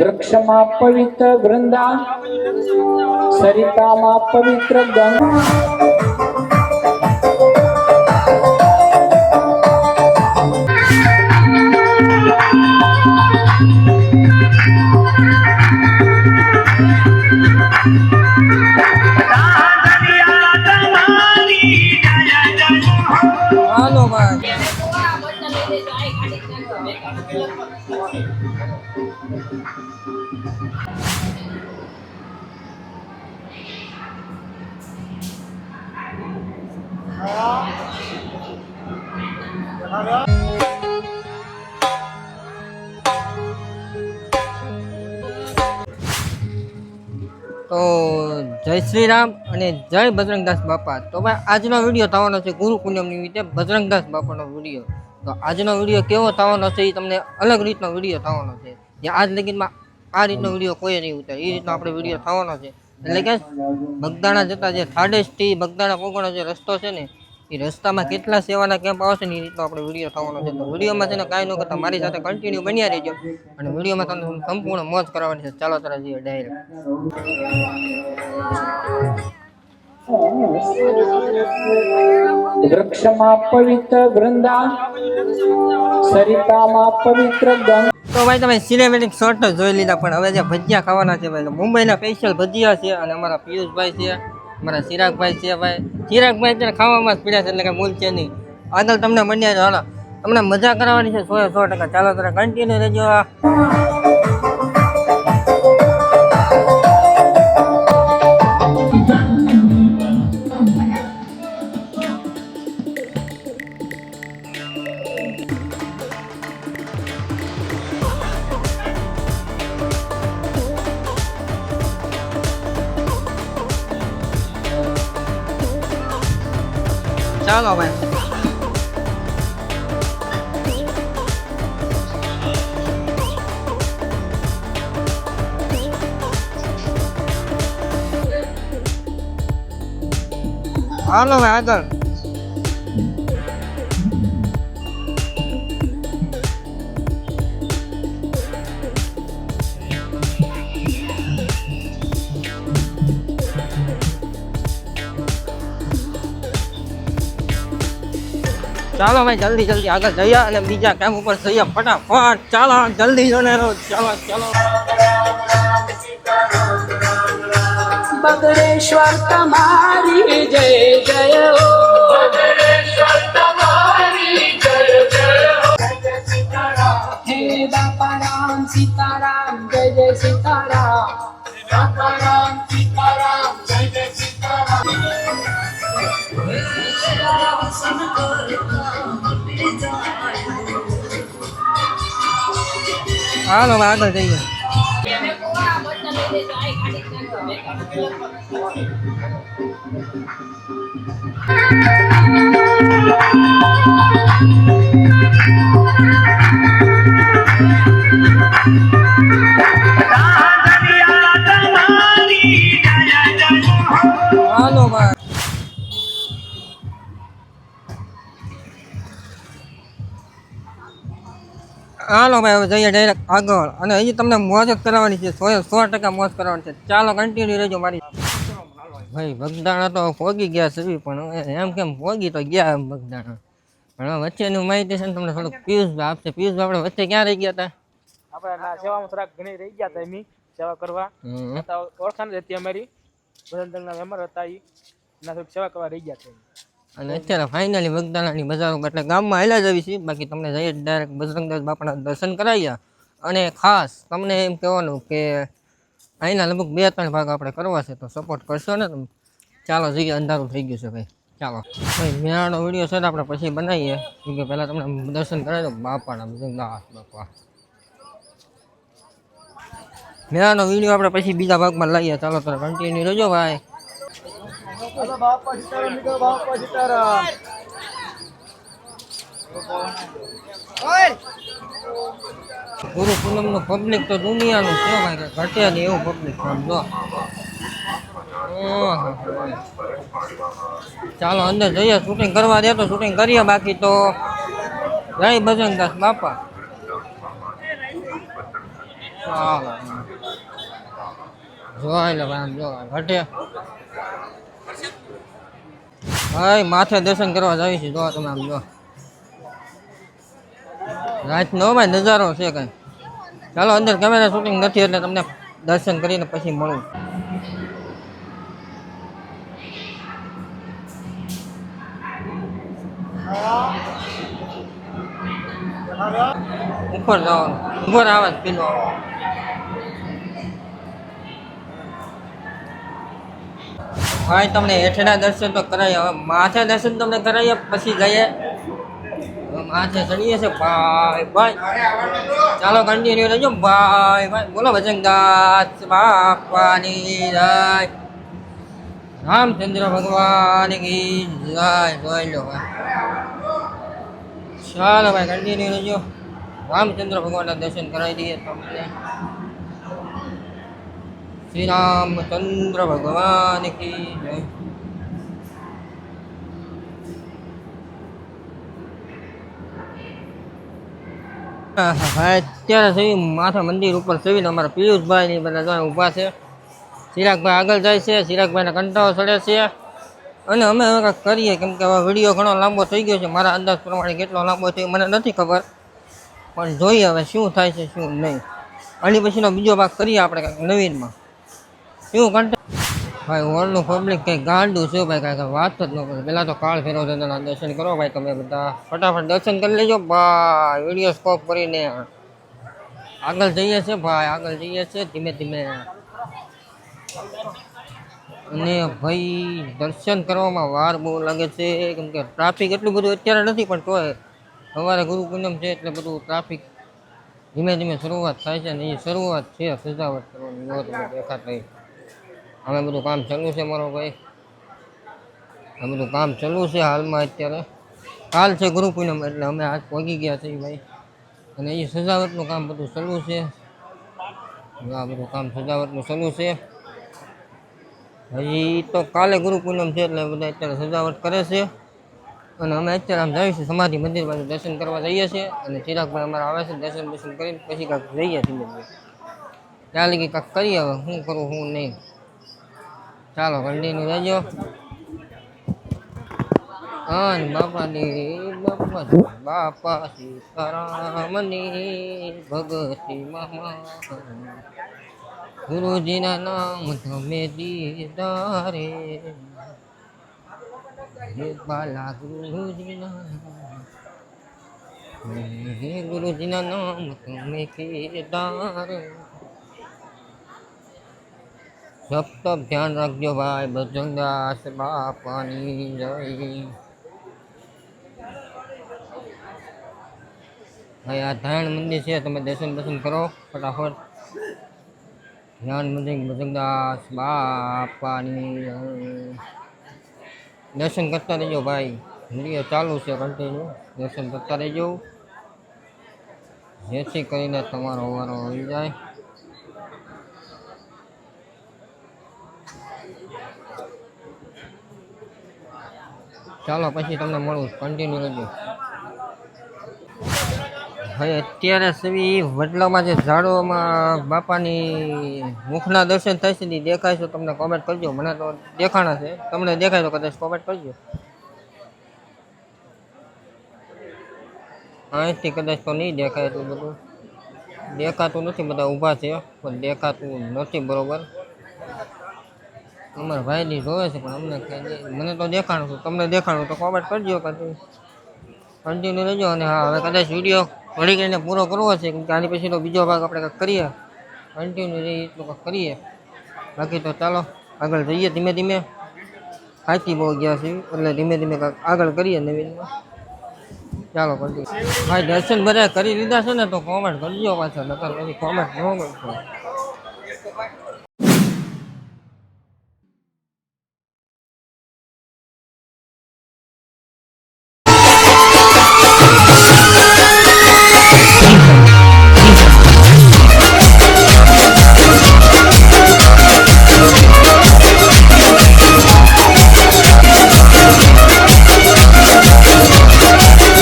વૃક્ષમાં પવિત્ર વૃંદા, સરિતામાં પવિત્ર ગંગા. હાલો ભાઈ તો જય શ્રી રામ અને જય બજરંગદાસ બાપા. તો ભાઈ આજનો વિડીયો થવાનો છે ગુરુ પૂનમ નિમિત્તે બજરંગદાસ બાપાનો વિડીયો. તો આજનો વિડીયો કેવો થવાનો છે એ તમને અલગ રીતનો વિડીયો થવાનો છે. જે આજ લગીનમાં આ રીતનો વિડીયો કોઈ નહીં ઉતારે એ રીતનો આપણે વિડીયો થવાનો છે. એટલે કે બગદાણા જતા જે થાડેસથી બગદાણા પોગવાનો જે રસ્તો છે ને એ રસ્તામાં કેટલા સેવાના કેમ્પ આવશે ને એ રીતનો આપણે વિડીયો થવાનો છે. તો વિડીયોમાં છે ને કાંઈ ન કરતા મારી સાથે કન્ટિન્યુ બન્યા રહેજો અને વિડીયોમાં તમને સંપૂર્ણ મોજ કરવાની છે. ચાલો તારા જઈએ ડાયરેક્ટ. વૃક્ષમાં પવિત્ર વૃંદા, સરિતામાં પવિત્ર ગંગા. તો ભાઈ તમે સિનેમેટિક શોર્ટ જોઈ લીધા, પણ હવે જે ભજીયા ખાવાના છે ભાઈ મુંબઈના સ્પેશિયલ ભજીયા છે. અને અમારા પિયુષભાઈ છે, અમારા ચિરાગભાઈ છે. ભાઈ ચિરાગભાઈ અત્યારે ખાવામાં જ પીડ્યા છે, એટલે કે મૂલ છે નહીં. આગળ તમને બન્યા છે. હાલો તમને મજા કરાવવાની છે 100%. ચાલો તારે કન્ટિન્યુ રહેજો. ચાલો ભાઈ હાલો ભાઈ આગળ. ચાલો ભાઈ જલ્દી જલ્દી આગળ જઈએ અને બીજા કામ ઉપર જઈએ ફટાફટ. ચાલો જલ્દી જોને રહો. ચાલો ચાલો. બગડેશ્વર તમારી જય જય હો, બગડેશ્વર તમારી જય જય હો. હે બાપા રામ સીતારામ જય જય સીતારામ, બાપા રામ સીતારામ જય જય સીતારામ. હાલો આગળ જઈએ. હાલો ભાઈ હાલો ભાઈ હવે જઈએ ડાયરેક્ટ આગળ. અને હજી તમને મોજ જ કરવાની છે, 100% મોજ કરવાની છે. ચાલો કન્ટિન્યુ રહેજો મારી. ભાઈ બગદાણા તો પોગી ગયા છે, પણ એમ કેમ પોગી તો ગયા એમ બગદાણા. પણ વચ્ચેની માહિતી છે ને તમને થોડુંક પિયુષભાઈ આપશે. પિયુષભાઈ આપણે વચ્ચે ક્યાં રહી ગયા હતા? આપણે સેવામાં થોડાક ઘણી રહી ગયા હતા. એમની સેવા કરવા ઓળખાણ હતી અમારી બજરંગના મેમ્બર હતા. એના થોડીક સેવા કરવા રહી ગયા હતા. અને અત્યારે ફાઇનલી બગદાણાની બજારો એટલે ગામમાં હાલ્યા જવી છે. બાકી તમને જઈએ ડાયરેક્ટ બજરંગદાસ બાપાના દર્શન કરાવ્યા. અને ખાસ તમને એમ કહેવાનું કે અહીંના લગભગ 2-3 ભાગ આપણે કરવા છે, તો સપોર્ટ કરશો ને તમે. ચાલો જઈએ, અંધારું થઈ ગયું છે ભાઈ. ચાલો ભાઈ મેળાનો વિડીયો છે આપણે પછી બનાવીએ, કેમકે પહેલાં તમને દર્શન કરાવી દો બાપાના બજરંગદાસ બાપા. મેળાનો વિડીયો આપણે પછી બીજા ભાગમાં લઈએ. ચાલો તો કન્ટિન્યુ રહેજો ભાઈ. બાપા સીતારામ નીકળો, બાપા સીતારામ. ગુરુ પૂનમનું પબ્લિક તો દુનિયાનું છે ભાઈ, કે ઘટે નહીં એવું પબ્લિક સમજો. ચાલો અંદર જઈએ, શૂટિંગ કરવા દે તો શૂટિંગ કરીએ, બાકી તો જય બજરંગદાસ બાપા. ચાલો જોઈ લો આમ જો ઘટે ભાઈ માથે દર્શન કરવા જાવી છે. જો તમે આમ જો રાતનો ભાઈ નજારો છે કઈ. ચાલો અંદર કેમેરા શૂટિંગ નથી એટલે તમને દર્શન કરીને પછી મળું. ઉપર જવાનું ઉપર આવે પીલો ભાઈ તમને હેઠના દર્શન તો કરાય. હવે માથે દર્શન તમને કરાવીએ પછી જઈએ માથે ચડીએ છે ભાઈ ભાઈ. ચાલો કન્ટિન્યુ રહેજો ભાઈ ભાઈ. બોલો બજરંગદાસ બાપાની જય. રામચંદ્ર ભગવાન કી જય. જોઈ લો ભાઈ. ચાલો ભાઈ કન્ટિન્યુ રહેજો. રામચંદ્ર ભગવાનના દર્શન કરાવી દઈએ તમને. શ્રી રામચંદ્ર ભગવાન કી જય. અત્યારે સવી માથા મંદિર ઉપર સવીને અમારા પિયુષભાઈ ની બધા ઊભા છે. ચિરાગભાઈ આગળ જાય છે. ચિરાગભાઈને કંટાળો ચડે છે અને અમે હવે કાંઈક કરીએ કેમ કે હવે વિડીયો ઘણો લાંબો થઈ ગયો છે. મારા અંદાજ પ્રમાણે કેટલો લાંબો થયો મને નથી ખબર, પણ જોઈએ હવે શું થાય છે શું નહીં. આની પછીનો બીજો ભાગ કરીએ આપણે કાંઈક નવીનમાં. શું કંટાળ ભાઈ ઓરનું પબ્લિક કંઈક ગાંડું છે ભાઈ, કાંઈ વાત જ ન કરે. પહેલાં તો કાળ ફેરવ દાદાના દર્શન કરો ભાઈ તમે બધા ફટાફટ દર્શન કરી લેજો ભાઈ. વિડીયો સ્કોપ કરીને આગળ જઈએ છે ભાઈ, આગળ જઈએ છે ધીમે ધીમે. અને ભાઈ દર્શન કરવામાં વાર બહુ લાગે છે કેમ કે ટ્રાફિક એટલું બધું અત્યારે નથી, પણ તોય સવારે ગુરુ પૂનમ છે એટલે બધું ટ્રાફિક ધીમે ધીમે શરૂઆત થાય છે. ને એ શરૂઆત છે સજાવટ કરવાની દેખાતા. અમે બધું કામ ચાલુ છે મારો ભાઈ, આ બધું કામ ચાલુ છે હાલમાં. અત્યારે કાલ છે ગુરુ પૂનમ એટલે અમે આજ પહોંચી ગયા છીએ ભાઈ. અને એ સજાવટનું કામ બધું ચાલુ છે. આ બધું કામ સજાવટનું ચાલુ છે. હજી તો કાલે ગુરુ પૂનમ છે એટલે બધા અત્યારે સજાવટ કરે છે. અને અમે અત્યારે આમ જઈશું સમાધિ મંદિર બાજુ દર્શન કરવા જઈએ છીએ. અને ચિરાગભાઈ અમારા આવે છે દર્શન કરીને પછી કાંઈક જઈએ ધીમે ધીમે. ત્યાં લગી કાંઈક કરીએ હવે શું કરું શું નહીં. ચાલો કન્ટિન્યુ રહેજો. હા બાપાની બાપા સીતારામની ભગતી મહા ગુરુજીના નામ તમે દીધા રે. બાલા ગુરુજીના ગુરુજીના નામ તમે કીધા રે. સપ્ત ધ્યાન રાખજો ભાઈ. બજરંગદાસ બાપાની જય. ભાઈ આ ધ્યાન મંદિર છે, તમે દર્શન કરો ફટાફટ. ધ્યાન મંદિર બજરંગદાસ બાપાની જય. દર્શન કરતા રહેજો ભાઈ. વિડીયો ચાલુ છે કન્ટિન્યુ. દર્શન કરતા રહેજો જેથી કરીને તમારો વારો આવી જાય. ચાલો પછી તમને મળું. કન્ટિન્યુ રહેજો ભાઈ. અત્યારે સવી વડલામાં જે ઝાડોમાં બાપાની મુખના દર્શન થાય છે એ દેખાય છે તમને કોમેન્ટ કરજો. મને તો દેખાણા છે, તમને દેખાય તો કદાચ કોમેન્ટ કરજો. અહીંથી કદાચ તો નહીં દેખાય એટલું બધું. દેખાતું નથી, બધા ઊભા છે પણ દેખાતું નથી બરોબર. અમારા ભાઈની જોવે છે પણ અમને મને તો દેખાણું છું. તમને દેખાણું તો કોમેન્ટ કરજો. કન્ટિન્યુ રહેજો. અને હા હવે કદાચ વિડીયો ઘડી કરીને પૂરો કરવો છે કેમ કે આની પછીનો બીજો ભાગ આપણે કંઈક કરીએ. કન્ટિન્યુ રહીએ એટલું કંઈક કરીએ. બાકી તો ચાલો આગળ જઈએ ધીમે ધીમે. થાકી બહુ ગયા છે એટલે ધીમે ધીમે કાંઈક આગળ કરીએ નવીનમાં. ચાલો કન્ટિન્યુ ભાઈ. દર્શન બધા કરી લીધા છે ને તો કોમેન્ટ કરજો પાછા, નકર પછી કોમેન્ટ ન કરશો.